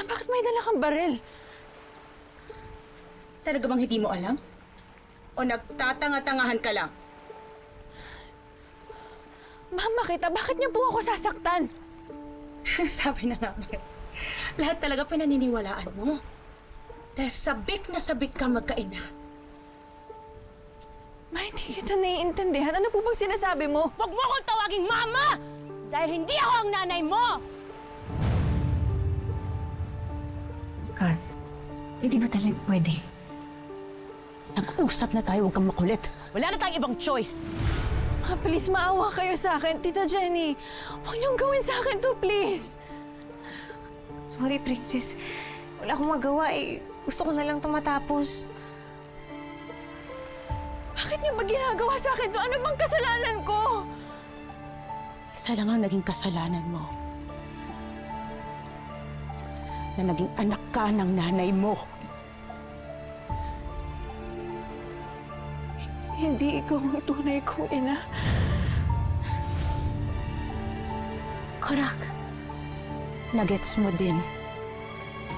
Bakit may dala kang baril? Talaga bang hindi mo alam? O nagtatanga-tangahan ka lang? Mama kita, bakit niyo po ako sasaktan? Sabi na nga ba, lahat talaga pinaniniwalaan mo. Dahil sabik na sabik ka magkaina. Ma, hindi kita naiintindihan. Ano po bang sinasabi mo? Huwag mo akong tawaging mama! Dahil hindi ako ang nanay mo! Kath, hindi ba talaga pwede? Nag-usap na tayo, huwag kang makulit. Wala na tayong ibang choice. Ma, please, maawa kayo sa akin. Tita Jenny, huwag niyong gawin sa akin to, please. Sorry, Princess. Wala akong magawa eh. Gusto ko na lang ito matapos. Bakit niyo ba ginagawa sa akin to? Ano bang kasalanan ko? Isa lang ang naging kasalanan mo. Na naging anak ka ng nanay mo. Hindi ikaw ang tunay kong ina. Correct. Nagets mo din.